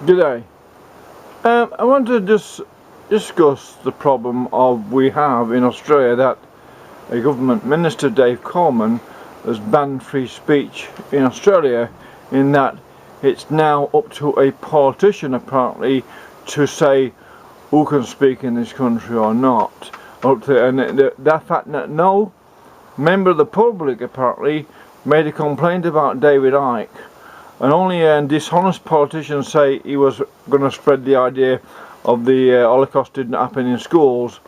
G'day. I want to just discuss the problem we have in Australia, that a government minister, Dave Coleman, has banned free speech in Australia, in that it's now up to a politician apparently to say who can speak in this country or not. And the fact that no member of the public apparently made a complaint about David Icke, and only a dishonest politicians say he was going to spread the idea of the Holocaust didn't happen in schools,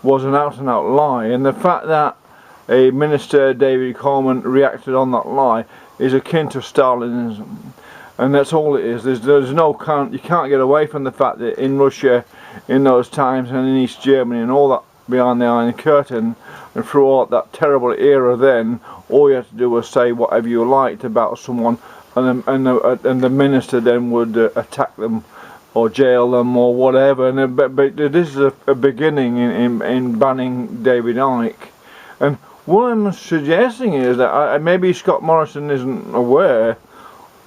was an out and out lie. And the fact that a minister, David Coleman, reacted on that lie is akin to Stalinism, and that's all it is. There's no you can't get away from the fact that in Russia in those times, and in East Germany and all that behind the Iron Curtain, and throughout that terrible era, then all you had to do was say whatever you liked about someone, and the minister then would attack them or jail them or whatever. But this is a beginning in banning David Icke. And what I'm suggesting is that maybe Scott Morrison isn't aware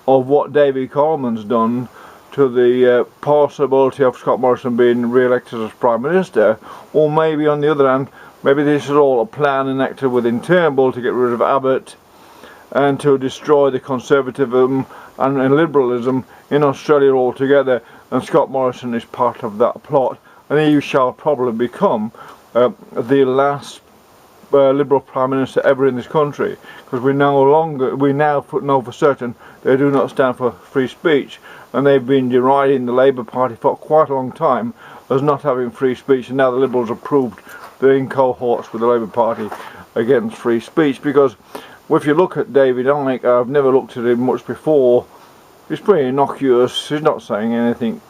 of what David Coleman's done to the possibility of Scott Morrison being re-elected as Prime Minister, or maybe on the other hand, maybe this is all a plan enacted within Turnbull to get rid of Abbott and to destroy the conservatism and liberalism in Australia altogether, and Scott Morrison is part of that plot, and he shall probably become the last Liberal Prime Minister ever in this country, because we now know for certain they do not stand for free speech, and they've been deriding the Labour Party for quite a long time as not having free speech, and now the Liberals have proved they're in cohorts with the Labour Party against free speech. Because if you look at David Icke, I've never looked at him much before, he's pretty innocuous, he's not saying anything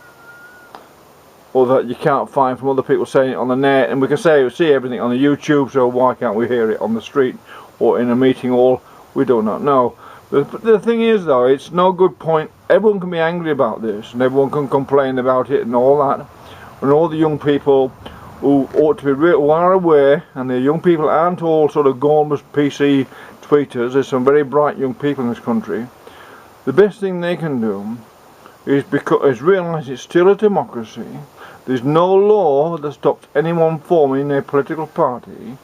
or that you can't find from other people saying it on the net, and we can see everything on the YouTube, so why can't we hear it on the street or in a meeting hall? We do not know. But the thing is though, it's no good point, everyone can be angry about this and everyone can complain about it and all that, and all the young people who ought to be who are aware, and the young people aren't all sort of gormless PC tweeters. There's some very bright young people in this country. The best thing they can do is realise it's still a democracy. There's no law that stops anyone forming a political party,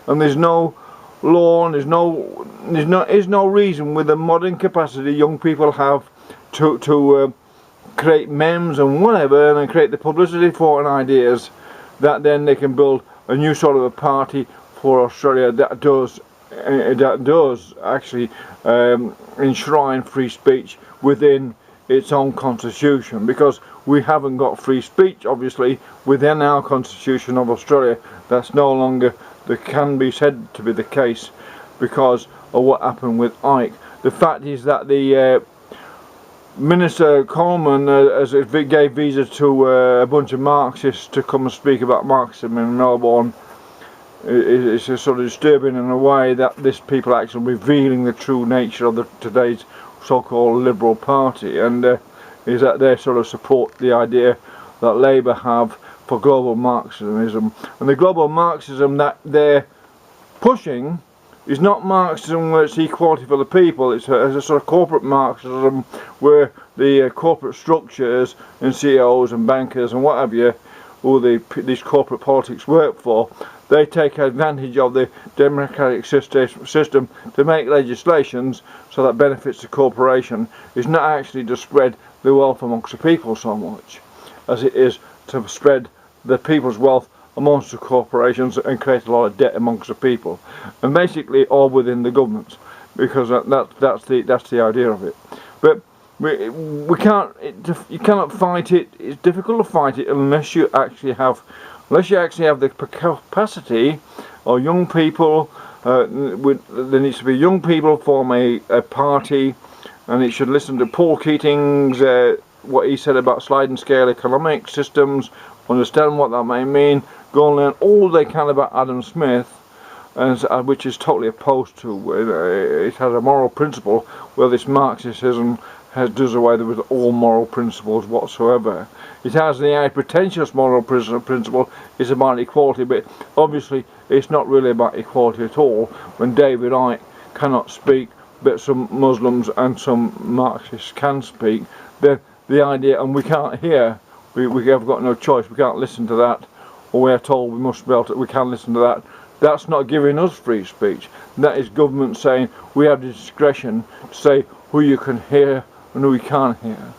and there's no law and there's no reason with the modern capacity young people have to create memes and whatever, and create the publicity for and ideas, that then they can build a new sort of a party for Australia that does actually enshrine free speech within its own constitution, because we haven't got free speech obviously within our constitution of Australia. That's no longer can be said to be the case because of what happened with Icke. The fact is that the Minister Coleman gave visas to a bunch of Marxists to come and speak about Marxism in Melbourne. It's sort of disturbing in a way that this people are actually revealing the true nature of today's so-called Liberal Party, and is that they sort of support the idea that Labour have for global Marxism. And the global Marxism that they're pushing is not Marxism where it's equality for the people. It's a sort of corporate Marxism where the corporate structures and CEOs and bankers and what have you, who these corporate politics work for, they take advantage of the democratic system to make legislations so that benefits the corporation. It's not actually to spread the wealth amongst the people so much as it is to spread the people's wealth amongst the corporations and create a lot of debt amongst the people, and basically all within the government, because that's the idea of it. But we can't. You cannot fight it. It's difficult to fight it unless you actually have the capacity, or young people. There needs to be young people form a party, and it should listen to Paul Keating's what he said about sliding scale economic systems, understand what that may mean, go and learn all they can about Adam Smith, which is totally opposed to it has a moral principle where this Marxism does away with all moral principles whatsoever. It has the pretentious moral principle is about equality, but obviously it's not really about equality at all when David Icke cannot speak but some Muslims and some Marxists can speak. Then the idea, and we can't hear, we have got no choice, we can't listen to that, or we are told we must be able to, we can listen to that. That's not giving us free speech. That is government saying we have the discretion to say who you can hear and who you can't hear.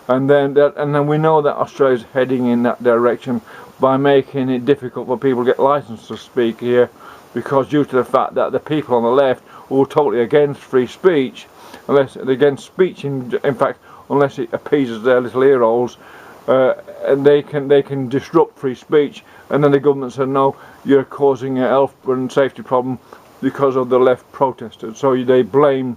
And then we know that Australia is heading in that direction by making it difficult for people to get licensed to speak here, because due to the fact that the people on the left who are totally against free speech, against speech in fact, unless it appeases their little ear holes, and they can disrupt free speech, and then the government said no, you're causing a health and safety problem because of the left protesters. So they blame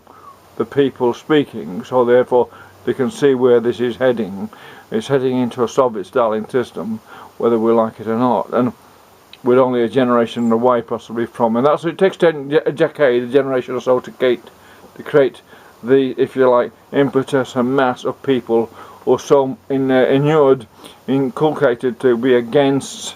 the people speaking, so therefore they can see where this is heading. It's heading into a Soviet-style system, whether we like it or not, and we're only a generation away possibly from, and that's it takes a decade, a generation or so to create the, if you like, impetus and mass of people who are so inculcated to be against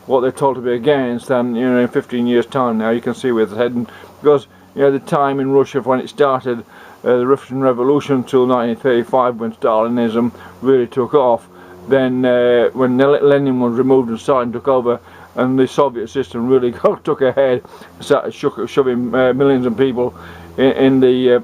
what they're told to be against, and in 15 years time now you can see where it's heading, because the time in Russia when it started, the Russian Revolution till 1935, when Stalinism really took off, then when Lenin was removed and Stalin took over, and the Soviet system really took ahead, started shoving millions of people in the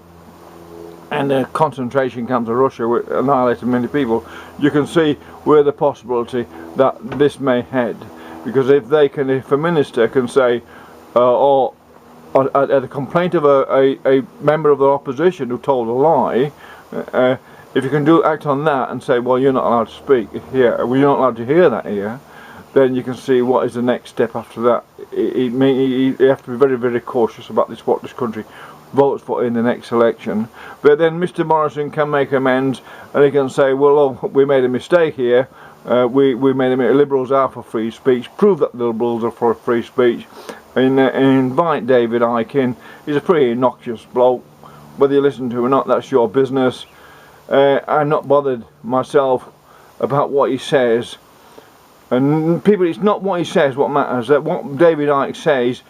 concentration camps of Russia, which annihilated many people. You can see where the possibility that this may head, because if a minister can say, or at the complaint of a member of the opposition who told a lie, if you can act on that and say, well, you're not allowed to speak here, well, you're not allowed to hear that here, then you can see what is the next step after that. You have to be very, very cautious about what this country votes for in the next election. But then Mr. Morrison can make amends, and he can say, well, oh, we made a mistake here, we made a mistake, Liberals are for free speech, prove that the Liberals are for free speech, and invite David Icke in. He's a pretty innocuous bloke, whether you listen to him or not, that's your business. I'm not bothered myself about what he says, and people, it's not what he says what matters, that what David Icke says,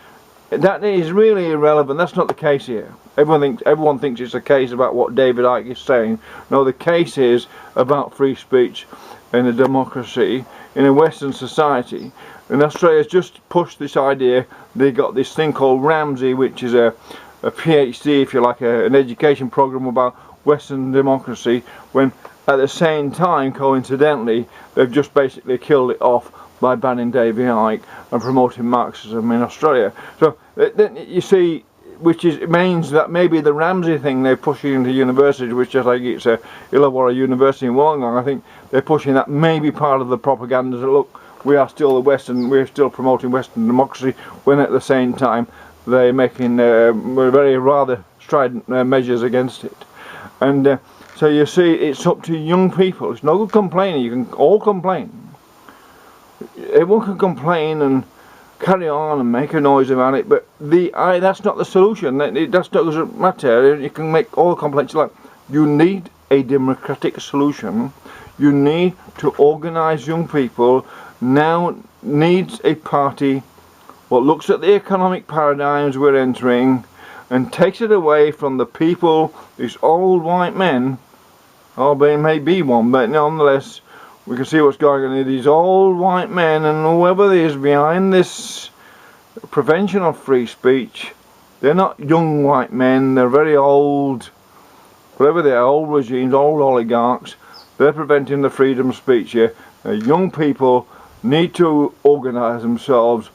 that is really irrelevant. That's not the case here. Everyone thinks it's a case about what David Icke is saying. No, the case is about free speech in a democracy, in a Western society. And Australia's just pushed this idea. They got this thing called Ramsey, which is a PhD, if you like, an education program about Western democracy, when at the same time, coincidentally, they've just basically killed it off by banning David Icke and promoting Marxism in Australia. So you see, which means that maybe the Ramsey thing they're pushing into universities, which I think it's a Illawarra University in Wollongong, I think they're pushing that maybe part of the propaganda that look, we are still we're still promoting Western democracy, when at the same time they're making very rather strident measures against it. And so you see, it's up to young people. It's no good complaining. You can all complain. Everyone can complain and carry on and make a noise about it, but that's not the solution. That doesn't matter. You can make all the complaints like. You need a democratic solution. You need to organise young people. Now needs a party what looks at the economic paradigms we're entering and takes it away from the people, these old white men, or there may be one, but nonetheless we can see what's going on here. These old white men and whoever is behind this prevention of free speech, they're not young white men, they're very old, whatever they are, old regimes, old oligarchs. They're preventing the freedom of speech here. Young people need to organise themselves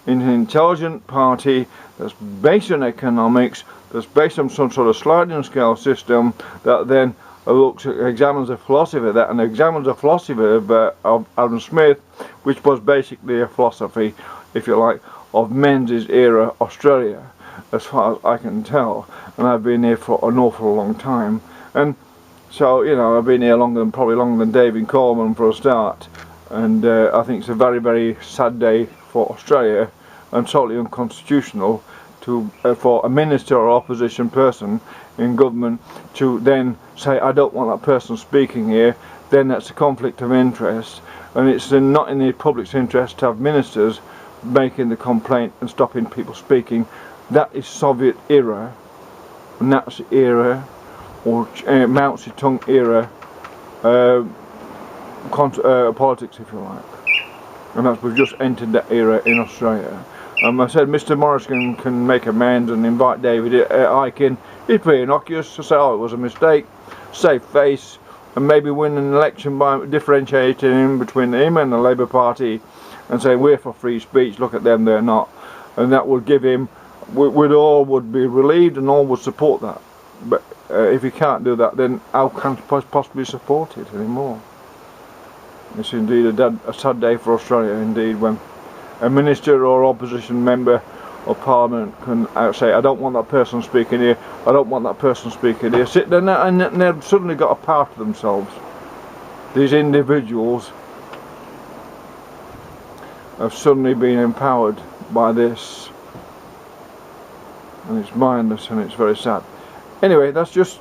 in an intelligent party that's based on economics, that's based on some sort of sliding scale system that then examines the philosophy of that, and examines the philosophy of Adam Smith, which was basically a philosophy, if you like, of Menzies era Australia, as far as I can tell. And I've been here for an awful long time, and so I've been here probably longer than David Coleman for a start, and I think it's a very, very sad day for Australia, and totally unconstitutional for a minister or opposition person in government to then say, I don't want that person speaking here. Then that's a conflict of interest, and it's not in the public's interest to have ministers making the complaint and stopping people speaking. That is Soviet era, Nazi era, or Mao Zedong era politics, if you like. And that's, we've just entered that era in Australia. I said Mr. Morris can make amends and invite David Icke in. He's pretty innocuous to say, oh, it was a mistake, save face, and maybe win an election by differentiating him between him and the Labour Party and saying we're for free speech, look at them, they're not. And that would give him, we'd all would be relieved and all would support that. But if he can't do that, then how can he possibly support it anymore? It's indeed a sad day for Australia, indeed, when a minister or opposition member of Parliament can say, I don't want that person speaking here, I don't want that person speaking here. Sit there and they've suddenly got a power to themselves. These individuals have suddenly been empowered by this, and it's mindless and it's very sad. Anyway, that's just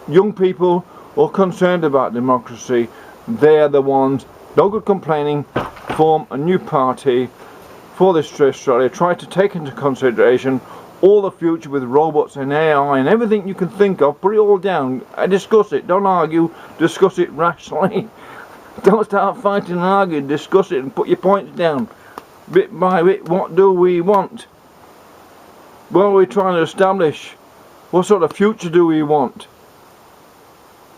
young people who are concerned about democracy. They're the ones, no good complaining, form a new party for this Australia, try to take into consideration all the future with robots and AI and everything you can think of, put it all down, discuss it, don't argue, discuss it rationally. Don't start fighting and arguing, discuss it and put your points down. Bit by bit, what do we want? What are we trying to establish? What sort of future do we want?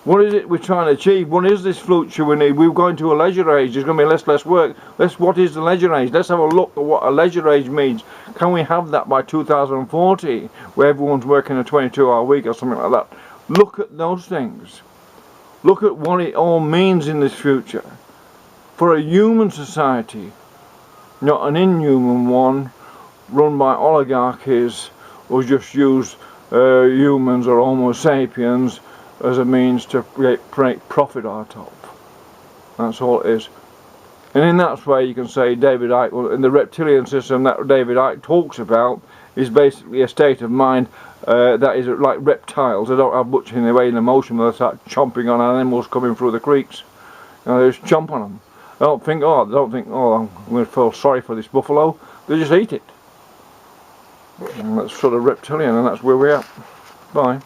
What is it we're trying to achieve? What is this future we need? We're going to a leisure age. There's going to be less work. What is the leisure age? Let's have a look at what a leisure age means. Can we have that by 2040, where everyone's working a 22-hour week or something like that? Look at those things. Look at what it all means in this future. For a human society, not an inhuman one, run by oligarchies who just use humans or Homo sapiens as a means to create profit out of. That's all it is. And in that way you can say David Icke, well, in the reptilian system that David Icke talks about, is basically a state of mind that is like reptiles. They don't have much in the way of emotion, they start chomping on animals coming through the creeks. You know, they just chomp on them. They don't think, oh, I'm going to feel sorry for this buffalo. They just eat it. And that's sort of reptilian, and that's where we're at. Bye.